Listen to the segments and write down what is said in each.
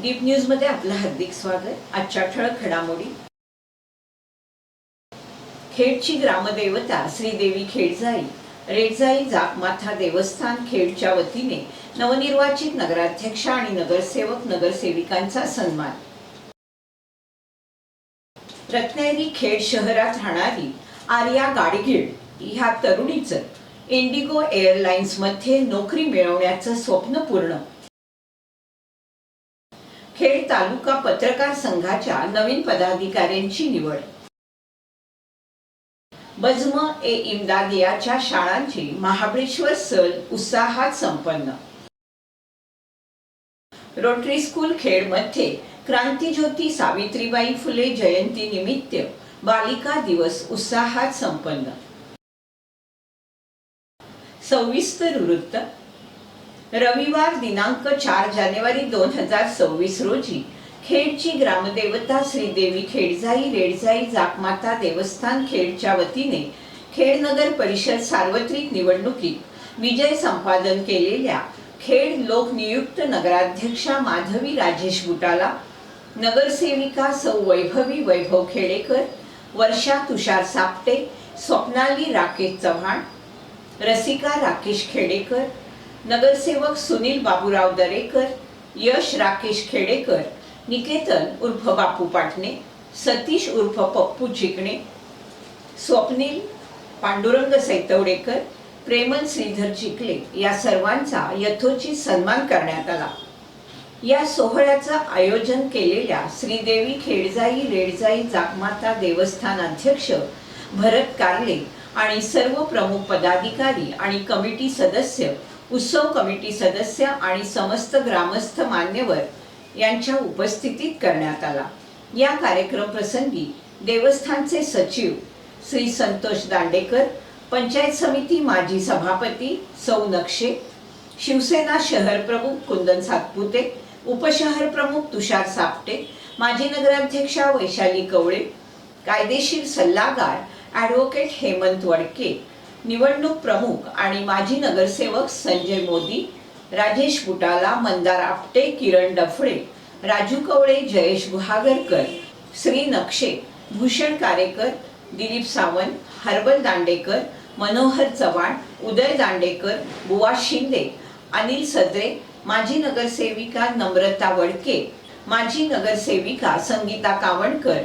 दीप news मध्ये आपलं हार्दिक स्वागत। आजच्या ठळक घडामोडी। खेडची ग्रामदेवता श्रीदेवी खेडजाई रेडजाई जाकमाथा देवस्थान खेडच्या वतीने नवनिर्वाचित नगराध्यक्ष आणि नगरसेवक नगरसेविकांचा सन्मान। रत्नागिरी खेड शहरात राहणारी आर्या गाडगीळ ह्या तरुणीचं इंडिगो एअरलाइन्स मध्ये नोकरी मिळवण्याचं स्वप्न पूर्ण। खेड तालुका पत्रकार संघाच्या नवीन पदाधिकाऱ्यांची निवड। बज्म ए इम्दादियाच्या शाळांची महाबळेश्वर सहल उत्साहात संपन्न। रोटरी स्कूल खेड मध्ये क्रांतिज्योती सावित्रीबाई फुले जयंती निमित्त बालिका दिवस उत्साहात संपन्न। सविस्तर वृत्त। रविवार दिनांक 4 जानेवारी 2026 रोजी खेडची ग्रामदेवता श्रीदेवी खेडजाई रेडजाई जाकमाता देवस्थान खेडच्या वतीने खेड नगर परिषद सार्वत्रिक निवडणुकीत विजय संपादन केलेल्या खेड लोकनियुक्त नगराध्यक्षा माधवी राजेश बुटाला, नगरसेविका सौ वैभवी वैभव खेडेकर, वर्षा तुषार सापटे, स्वप्नाली राकेश चव्हाण, रसिका राकेश खेडेकर, नगरसेवक सुनील बाबूराव दरेकर, यश राकेश खेडेकर, निकेतन उर्फ बापू पाटणे, सतीश उर्फ पप्पू चिकणे, स्वप्नील पांडुरंग सैतवडेकर, प्रेमन श्रीधर चिखले या सर्वांचा यथोचित सन्मान करण्यात आला। या सोहळ्याचं आयोजन केलेल्या श्रीदेवी खेडजाई रेडजाई जाकमाता देवस्थान अध्यक्ष भरत कारले आणि सर्व प्रमुख पदाधिकारी आणि कमिटी सदस्य, उत्सव कमिटी सदस्य आणि समस्त ग्रामस्थ मान्यवर यांच्या उपस्थितीत करण्यात आला। या कार्यक्रम प्रसंगी देवस्थानचे सचिव श्री संतोष दांडेकर, पंचायत समिती माजी सभापती सौ नक्षे, शिवसेना शहर प्रमुख कुंदन सातपुते, उपशहर प्रमुख तुषार सापटे, माजी नगराध्यक्षा वैशाली कवळे, कायदेशीर सल्लागार ॲडव्होकेट हेमंत वडके, निवडणूक प्रमुख आणि माजी नगरसेवक संजय मोदी, राजेश बुटाला, मंदार आपटे, किरण डफळे, राजू कवळे, जयेश गुहागरकर, श्री नक्षे, भूषण कारेकर, दिलीप सावंत, हर्बल दांडेकर, मनोहर चव्हाण, उदय दांडेकर, बुवा शिंदे, अनिल सदरे, माजी नगरसेविका नम्रता वडके, माजी नगरसेविका संगीता कावणकर,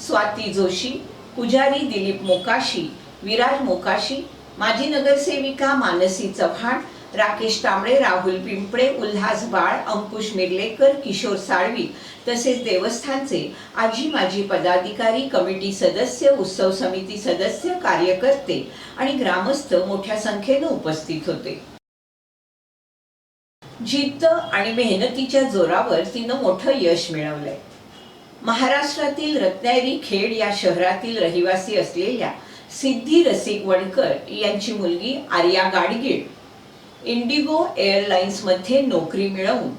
स्वाती जोशी, पुजारी दिलीप मोकाशी, विराज मोकाशी, माजी नगरसेविका मानसी चव्हाण, राकेश तांबळे, राहुल पिंपळे, उल्हास बाळ, अंकुश मिर्लेकर, किशोर साळवी तसेच देवस्थानचे आजी माजी पदाधिकारी, कमिटी सदस्य, उत्सव समिती सदस्य, कार्यकर्ते आणि ग्रामस्थ मोठ्या संख्येने उपस्थित होते। जिद्द आणि मेहनतीच्या जोरावर तिनं मोठं यश मिळवलंय। महाराष्ट्रातील रत्नागिरी खेड या शहरातील रहिवासी असलेल्या सिद्धी रसिक वणकर यांची मुलगी आर्या गाडगीळ इंडिगो एअरलाइन्स मध्ये नोकरी मिळवून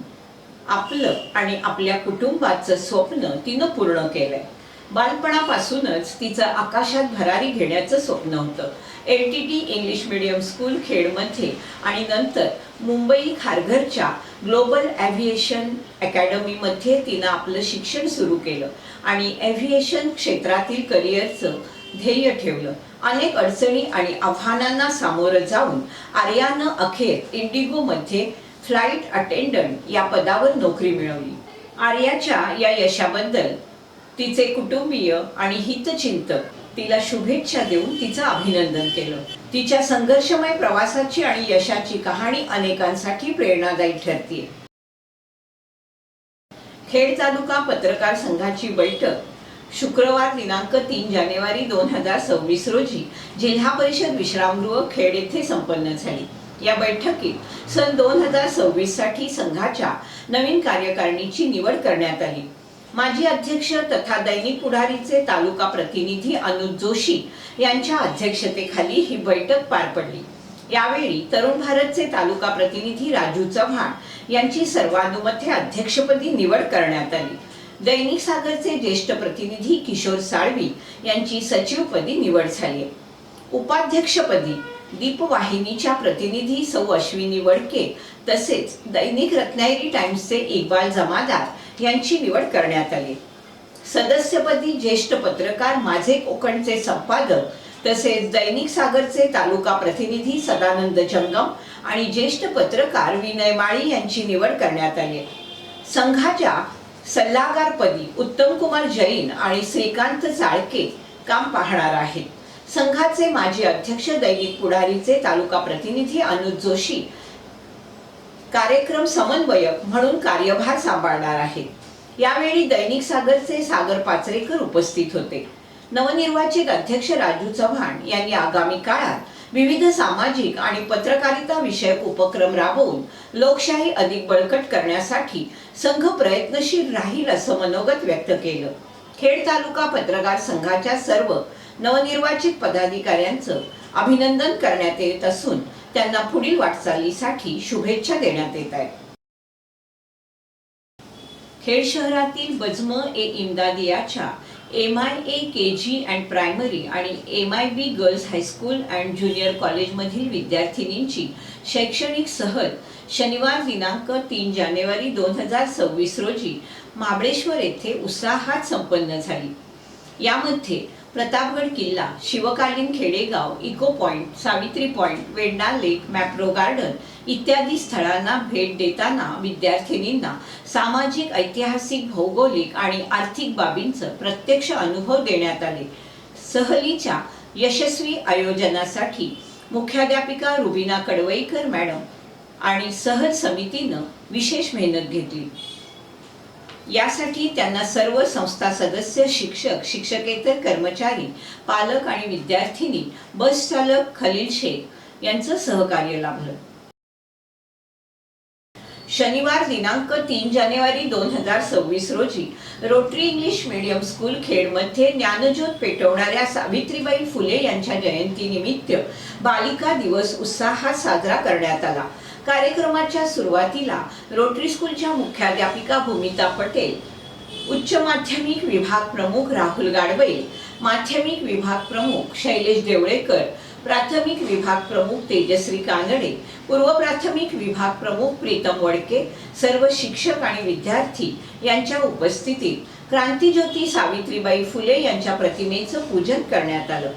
आपलं आणि आपल्या कुटुंबाचं स्वप्न तिनं पूर्ण केलंय। बालपणापासूनच तिचं आकाशात भरारी घेण्याचं स्वप्न होतं। LTT इंग्लिश मीडियम स्कूल खेडमध्ये आणि नंतर मुंबई खारघरच्या ग्लोबल एव्हिएशन अकॅडमी मध्ये तिनं आपलं शिक्षण सुरू केलं आणि एव्हिएशन क्षेत्रातील करिअरचं ध्येय ठेवलं। अनेक अडचणी आणि आव्हानांना सामोरं जाऊन आर्यानं अखेर इंडिगो मध्ये फ्लाइट अटेंडंट या पदावर नोकरी मिळवली। आर्याच्या या यशाबद्दल तिचे कुटुंबीय आणि हितचिंतक तिला शुभेच्छा देऊन तिचं अभिनंदन केलं। तिच्या संघर्षमय प्रवासाची आणि यशाची कहाणी अनेकांसाठी प्रेरणादायी ठरते। खेड तालुका पत्रकार संघाची बैठक शुक्रवार दिनांक 3 जानेवारी 2026 रोजी जिल्हा परिषद विश्रामगृह खेड येथे संपन्न झाली। या बैठकीत सन 2026 साठी संघाच्या नवीन कार्यकारिणीची निवड करण्यात आली। माजी अध्यक्ष तथा दैनिक पुढारीचे तालुका प्रतिनिधी अनुज जोशी यांच्या अध्यक्षतेखाली ही बैठक पार पडली। यावेळी तरुण भारतचे तालुका प्रतिनिधी राजू चव्हाण यांची सर्वानुमते अध्यक्षपदी निवड करण्यात आली। दैनिक सागरचे ज्येष्ठ प्रतिनिधी किशोर साळवी यांची सचिवपदी निवड झाली। उपाध्यक्षपदी दीपवाहिनीच्या प्रतिनिधी सौ अश्विनी वडके तसेच दैनिक रत्नागिरी टाइम्सचे इक्बाल जमादार यांची निवड करण्यात आली। सदस्यपदी ज्येष्ठ पत्रकार माझे कोकणचे संपादक तसेच दैनिक सागरचे तालुका प्रतिनिधी सदानंद जंगम आणि ज्येष्ठ पत्रकार विनय माळी यांची निवड करण्यात आली। संघाच्या सल्लागारपदी उत्तम कुमार जैन आणि श्रीकांत चाळके काम पाहणार आहेत। संघाचे माजी अध्यक्ष दैनिक पुढारीचे तालुका प्रतिनिधी अनुज जोशी कार्यक्रम समन्वयक म्हणून कार्यभार सांभाळणार आहेत। यावेळी दैनिक सागरचे सागर पाचरेकर उपस्थित होते। नवनिर्वाचित अध्यक्ष राजू चव्हाण यांनी आगामी काळात विविध सामाजिक आणि पत्रकारिता विषयक उपक्रम राबवून लोकशाही अधिक बळकट करण्यासाठी संघ प्रयत्नशील राहील असं मनोगत व्यक्त केलं। खेड तालुका पत्रकार संघाच्या सर्व नवनिर्वाचित पदाधिकाऱ्यांचं अभिनंदन करण्यात येत असून त्यांना पुढील वाटचालीसाठी शुभेच्छा देण्यात येत आहेत। खेड शहरातील बजम ए इम्दादियाच्या MIA KG अँड प्रायमरी आणि MIB girls high school and junior कॉलेजमधील विद्यार्थिनींची शैक्षणिक सहल शनिवार दिनांक 3 जानेवारी 2026 रोजी महाबळेश्वर येथे उत्साहात संपन्न झाली। यामध्ये प्रतापगड किल्ला, शिवकालीन खेडेगाव, echo point, Savitri point, Venna lake, Mapro garden इत्यादी स्थळांना भेट देताना विद्यार्थिनींना सामाजिक, ऐतिहासिक, भौगोलिक आणि आर्थिक बाबींचा प्रत्यक्ष अनुभव देण्यात आले। सहलीच्या यशस्वी आयोजनासाठी मुख्याध्यापिका रुबीना कडवईकर मॅडम आणि सहल समितीनं विशेष मेहनत घेतली। यासाठी त्यांना सर्व संस्था सदस्य, शिक्षक, शिक्षकेतर कर्मचारी, पालक आणि विद्यार्थिनी, बस चालक खलील शेख यांचं सहकार्य लाभलं। शनिवार दिनांक 3 जानेवारी 2026 रोजी रोटरी इंग्लिश मीडियम स्कूल खेडमध्ये ज्ञानज्योत पेटवणाऱ्या सावित्रीबाई फुले यांच्या जयंतीनिमित्त बालिका दिवस उत्साहात साजरा करण्यात आला। कार्यक्रमाच्या सुरुवातीला रोटरी स्कूलच्या मुख्याध्यापिका भूमिता पटेल, उच्च माध्यमिक विभाग प्रमुख राहुल गाडवे, माध्यमिक विभाग प्रमुख शैलेश देवळेकर, प्राथमिक विभाग प्रमुख तेजश्री कानडे, पूर्व प्राथमिक विभाग प्रमुख प्रीतम वडके, सर्व शिक्षक आणि विद्यार्थी यांच्या उपस्थितीत क्रांतिज्योती सावित्रीबाई फुले यांच्या प्रतिमेचं पूजन करण्यात आलं।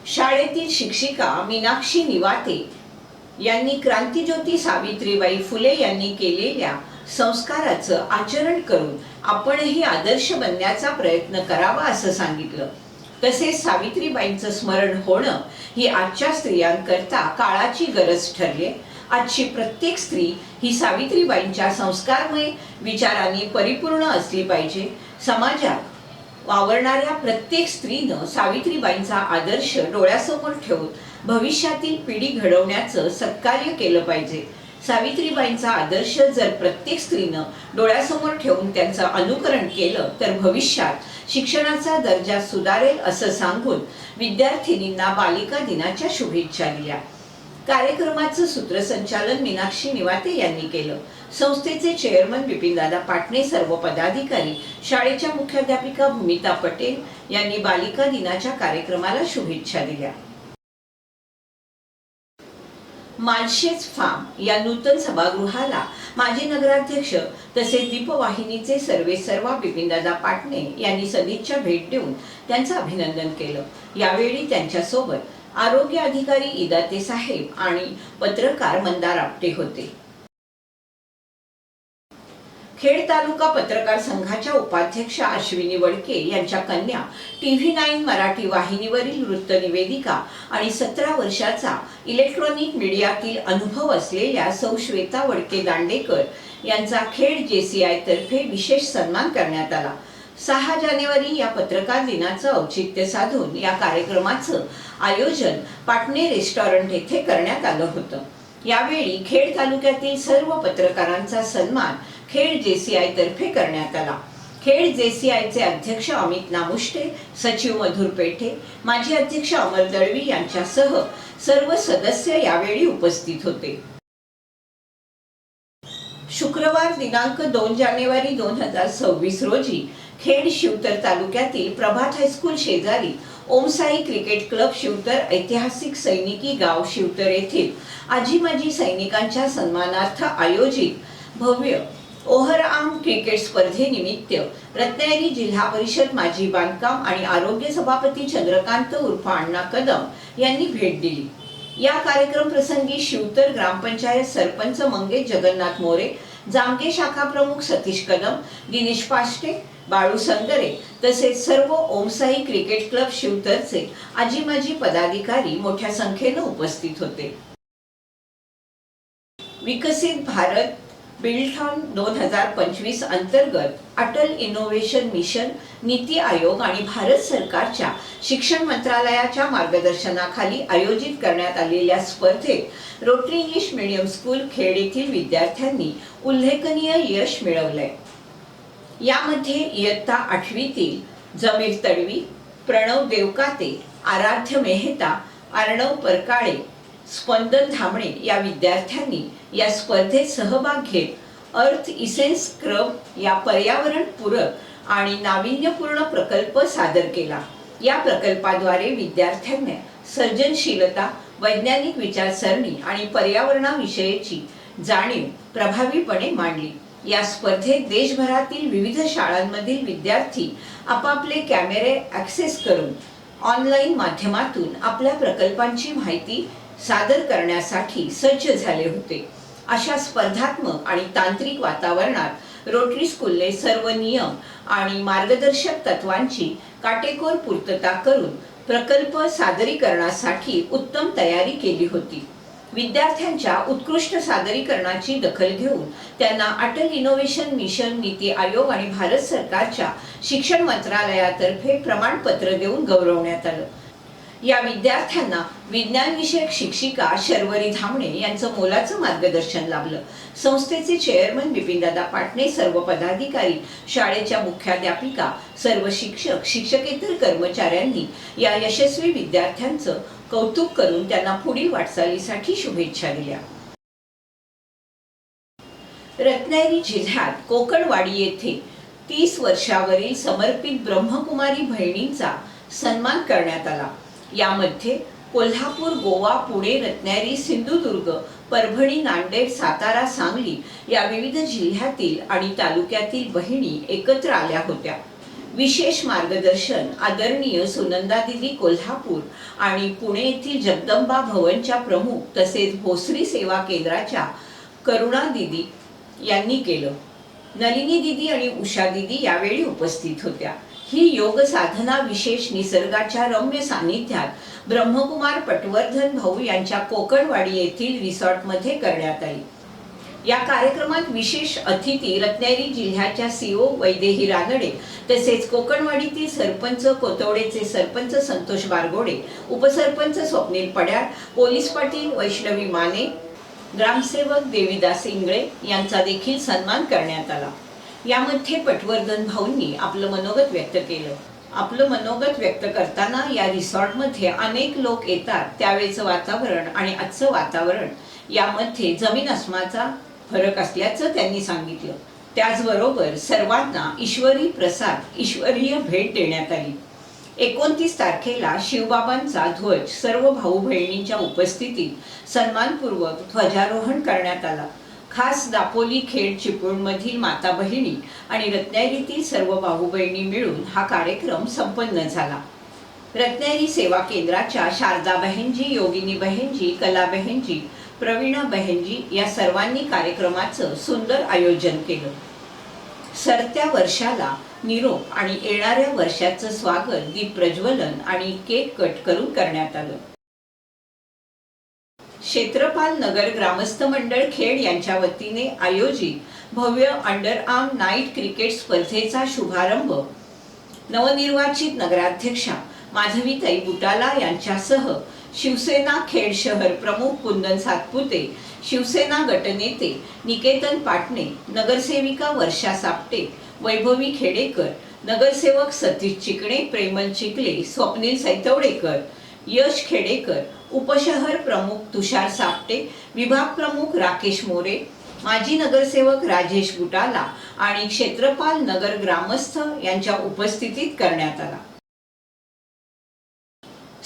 शाळेतील शिक्षिका मीनाक्षी निवाते यांनी क्रांतिज्योती सावित्रीबाई फुले यांनी केलेल्या संस्काराचं आचरण करून आपणही आदर्श बनण्याचा प्रयत्न करावा असं सांगितलं। तसेच सावित्रीबाईंचं स्मरण होणं ही आजच्या स्त्रियांकरता काळाची गरज ठरली। आजची प्रत्येक स्त्री ही सावित्रीबाईंच्या संस्कारमय विचारांनी परिपूर्ण असली पाहिजे। समाजात वावरणाऱ्या प्रत्येक स्त्रीनं सावित्रीबाईंचा आदर्श डोळ्यासमोर ठेवून भविष्यातील पिढी घडवण्याचं सत्कार्य केलं पाहिजे। सावित्रीबाईंचा आदर्श जर प्रत्येक स्त्रीनं डोळ्यासमोर ठेवून त्यांचं अनुकरण केलं तर भविष्यात शिक्षणाचा दर्जा सुधारेल असं सांगून विद्यार्थिनींना बालिका दिनाच्या शुभेच्छा दिल्या। कार्यक्रमाचं सूत्रसंचालन मीनाक्षी निवाते यांनी केलं। संस्थेचे चेअरमन बिपिनदादा पाटणे, सर्व पदाधिकारी, शाळेच्या मुख्याध्यापिका भूमिता पटेल यांनी बालिका दिनाच्या कार्यक्रमाला शुभेच्छा दिल्या। माळशेज फार्म या नूतन सभागृहाला माजी नगराध्यक्ष तसेच दीपवाहिनीचे सर्वेसर्वा बिपिनदादा पाटणे यांनी सदिच्छा भेट देऊन त्यांचं अभिनंदन केलं। यावेळी त्यांच्यासोबत आरोग्य अधिकारी इदाते साहेब आणि पत्रकार मंदार आपटे होते। खेड तालुका पत्रकार संघाच्या उपाध्यक्ष अश्विनी वडके यांच्या कन्या TV9 मराठी वाहिनीवरील वृत्त निवेदिका आणि 17 वर्षाचा इलेक्ट्रॉनिक मीडियातील अनुभव असलेल्या सौ श्वेता वडके दांडेकर यांचा खेड JCI तर्फे विशेष सन्मान करण्यात आला। 6 जानेवारी या पत्रकार दिनाचं औचित्य साधून या कार्यक्रमाचं आयोजन पाटणे रेस्टॉरंट येथे करण्यात आलं होतं। यावेळी खेड तालुक्यातील सर्व पत्रकारांचा सन्मान खेड JCI तर्फे करण्यात आला। खेड JCI चे अध्यक्ष अमित नामुष्टे, सचिव मधुर पेठे, माजी अध्यक्ष अमर दळवी यांच्यासह सर्व सदस्य यावेळी उपस्थित होते। शुक्रवार दिनांक 2 जानेवारी 2026 रोजी खेड शिवतर तालुक्यातील प्रभात हायस्कूल शेजारी ओमसाई क्रिकेट क्लब शिवतर ऐतिहासिक सैनिकी गाव शिवतर येथील आजी माजी सैनिकांच्या सन्मानार्थ आयोजित भव्य ओव्हरआर्म क्रिकेट स्पर्धेनिमित्त रत्नागिरी जिल्हा परिषद माजी बांधकाम आणि आरोग्य सभापती चंद्रकांत उर्फ अण्णा कदम यांनी भेट दिली। या कार्यक्रम प्रसंगी शिवतर ग्रामपंचायत सरपंच मंगेश जगन्नाथ मोरे, जामगे शाखा प्रमुख सतीश कदम, दिनेश पाष्टे, बाळू संगरे तसेच सर्व ओमसाई क्रिकेट क्लब शिवतरचे आजी माजी पदाधिकारी मोठ्या संख्येने उपस्थित होते। विकसित भारत बिल्डथॉन 2025 अंतर्गत अटल इनोव्हेशन मिशन, नीती आयोग आणि भारत सरकारच्या शिक्षण मंत्रालयाच्या मार्गदर्शनाखाली आयोजित करण्यात आलेल्या स्पर्धेत rotary English medium school Khed येथील विद्यार्थ्यांनी उल्लेखनीय यश मिळवले। यामध्ये इयत्ता 8वीतील जमीर तडवी, प्रणव देवकाते, आराध्य मेहता, अर्णव परकाळे, स्पंदन धामणे या विद्यार्थ्यांनी या स्पर्धेत सहभाग घेत अर्थ इसेन्स स्क्रब या पर्यावरण पूरक आणि नाविन्यपूर्ण प्रकल्प सादर केला। या प्रकल्पाद्वारे विद्यार्थ्यांना सर्जनशीलता, वैज्ञानिक विचारसरणी आणि पर्यावरणाविषयीची जाणीव प्रभावीपणे मांडली। या स्पर्धेत देशभरातील विविध शाळांमधील विद्यार्थी आपापले कॅमेरे ॲक्सेस करून ऑनलाईन माध्यमातून आपल्या प्रकल्पांची माहिती सादर करण्यासाठी सज्ज झाले होते। अशा स्पर्धात्मक आणि तांत्रिक वातावरणात रोटरी स्कूलने सर्व नियम आणि मार्गदर्शक तत्वांची काटेकोर पूर्तता करून प्रकल्प सादरीकरणासाठी उत्तम तयारी केली होती। विद्यार्थ्यांच्या उत्कृष्ट सादरीकरणाची दखल घेऊन त्यांना अटल इनोव्हेशन मिशन, नीती आयोग आणि भारत सरकारच्या शिक्षण मंत्रालयातर्फे प्रमाणपत्र देऊन गौरवण्यात आलं। या विद्यार्थ्यांना विज्ञान विषयक शिक्षिका शर्वरी धामणे यांचं मोलाचं मार्गदर्शन लाभलं। संस्थेचे चेअरमन बिपिनदादा पाटणे, सर्व पदाधिकारी, शाळेच्या मुख्याध्यापिका, सर्व शिक्षक, शिक्षकेतर कर्मचाऱ्यांनी या यशस्वी विद्यार्थ्यांचं कौतुक करून त्यांना पुढील वाटचालीसाठी शुभेच्छा दिल्या। रत्नागिरी जिल्ह्यात कोकणवाडी येथे 30 वर्षावरील समर्पित ब्रह्मकुमारी बहिणींचा सन्मान करण्यात आला। यामध्ये कोल्हापूर, गोवा, पुणे, रत्नागिरी, सिंधुदुर्ग, परभणी, नांदेड, सातारा, सांगली या विविध जिल्ह्यातील आणि तालुक्यातील बहिणी एकत्र आल्या होत्या। विशेष मार्गदर्शन आदरणीय सुनंदा दिदी कोल्हापूर आणि पुणे येथील जगदंबा भवनच्या प्रमुख तसेच भोसरी सेवा केंद्राच्या करुणा दिदी यांनी केलं। नलिनी दिदी आणि उषा दिदी यावेळी उपस्थित होत्या। ही योग साधना विशेष निसर्गाच्या रम्य सानिध्यात ब्रह्मकुमार पटवर्धन भाऊ यांच्या कोकणवाडी येथील रिसॉर्टमध्ये करण्यात आली। या कार्यक्रमात विशेष अतिथी रत्नागिरी जिल्ह्याच्या सीओ वैदेही रानडे तसेच कोकणवाडीतील सरपंच, कोतवडेचे सरपंच संतोष बारगोडे, उपसरपंच स्वप्नील पड्याळ, पोलीस पाटील वैष्णवी माने, ग्रामसेवक देवीदास इंगळे यांचा देखील सन्मान करण्यात आला। यामध्ये पटवर्धन भाऊंनी आपलं मनोगत व्यक्त केलं। आपलं मनोगत व्यक्त करताना या रिसॉर्टमध्ये अनेक लोक येतात त्यावेळेचं वातावरण आणि आजचं वातावरण यामध्ये जमीन आसमानाचा फरक असल्याचं त्यांनी सांगितलं। त्याचबरोबर सर्वांना ईश्वरी प्रसाद, ईश्वरीय भेट देण्यात आली। 29 तारखेला शिवबाबांचा ध्वज सर्व भाऊ बहिणींच्या उपस्थितीत सन्मानपूर्वक ध्वजारोहण करण्यात आला। खास दापोली, खेड, चिपळूणमधील माता बहिणी आणि रत्नागिरीतील सर्व भाऊ बहिणी मिळून हा कार्यक्रम संपन्न झाला। रत्नागिरी सेवा केंद्राच्या शारदा बहनजी, योगिनी बहनजी, कला बहनजी, प्रवीणा बहनजी या सर्वांनी कार्यक्रमाचं सुंदर आयोजन केलं। सरत्या वर्षाला निरोप आणि येणाऱ्या वर्षाचं स्वागत दीप प्रज्वलन आणि केक कट करून करण्यात आलं। क्षेत्रपाल नगर ग्रामस्थ मंडळ खेड यांच्या वतीने आयोजित भव्य अंडरआर्म नाईट क्रिकेट स्पर्धेचा शुभारंभ नवनिर्वाचित नगराध्यक्षा माधवीताई बुटाला यांच्यासह शिवसेना खेड शहर प्रमुख कुंदन सातपुते, शिवसेना गटनेते निकेतन पाटणे, नगरसेविका वर्षा सापटे, वैभवी खेडेकर, नगरसेवक सतीश चिकणे, प्रेमल चिखले, स्वप्नील सैतवडेकर, यश खेडेकर, उपशहर प्रमुख तुषार सापटे, विभाग प्रमुख राकेश मोरे, माजी नगरसेवक राजेश बुटाला आणि क्षेत्रपाल नगर ग्रामस्थ यांच्या उपस्थितीत करण्यात आला।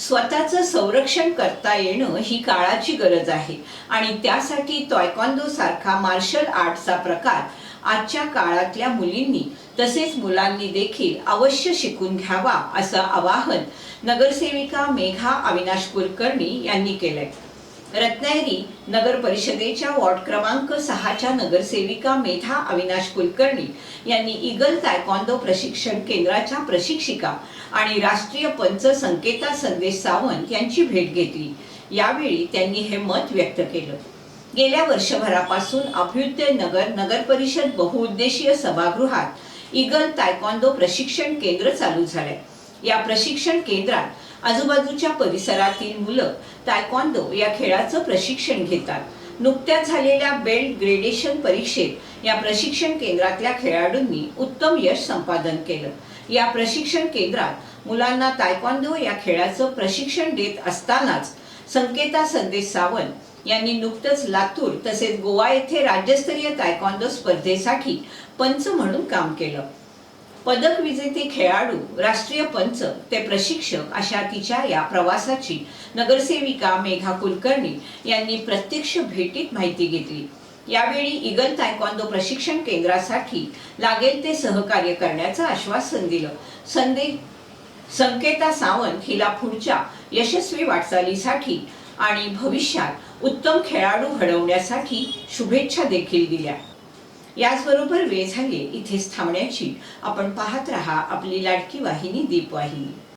स्वतःचं संरक्षण करता येणं ही काळाची गरज आहे आणि त्यासाठी तायक्वॉन्दो सारखा मार्शल आर्टचा प्रकार आजच्या काळातल्या मुलींनी तसेच मुलांनी देखील अवश्य शिकून घ्यावा असं आवाहन नगरसेविका मेघा अविनाश कुलकर्णी यांनी केलंय। रत्नागिरी नगर परिषदेच्या वॉर्ड क्रमांक 6च्या नगरसेविका मेघा अविनाश कुलकर्णी यांनी ईगल तायक्वॉन्दो प्रशिक्षण केंद्राच्या प्रशिक्षिका आणि राष्ट्रीय पंच संकेता संदेश सावंत यांची भेट घेतली। यावेळी त्यांनी हे मत व्यक्त केलं। गेल्या वर्षभरापासून अभ्युदय नगर परिषद बहुउद्देशीय सभागृहात ईगल तायक्वॉन्दो प्रशिक्षण केंद्र चालू झालंय। या प्रशिक्षण केंद्रात आजूबाजूच्या परिसरातील मुलं तायक्वॉन्दो या खेळाचं प्रशिक्षण घेतात। नुकत्याच झालेल्या बेल्ट ग्रेडेशन परीक्षेत या प्रशिक्षण केंद्रातल्या खेळाडूंनी उत्तम यश संपादन केलं। या प्रशिक्षण केंद्रात मुलांना तायक्वॉन्दो या खेळाचं प्रशिक्षण देत असतानाच संकेता संदेश सावंत यांनी नुकतंच लातूर तसेच गोवा येथे राज्यस्तरीय तायक्वॉन्दो स्पर्धेसाठी पंच म्हणून काम केलं। पदक विजेते खेळाडू, राष्ट्रीय पंच ते प्रशिक्षक अशा तिच्या या प्रवासाची नगरसेविका मेघा कुलकर्णी यांनी प्रत्यक्ष भेटीत माहिती घेतली। यावेळी ईगल तायक्वॉन्दो प्रशिक्षण केंद्रासाठी लागेल ते सहकार्य करण्याचं आश्वासन दिलं। संकेता सावंत हिला पुढच्या यशस्वी वाटचालीसाठी आणि भविष्यात उत्तम खेळाडू घडवण्यासाठी शुभेच्छा देखील दिल्या। याचबरोबर वेळ झाली इथेच थांबण्याची। आपण पाहत रहा आपली लाडकी वाहिनी दीपवाहिनी।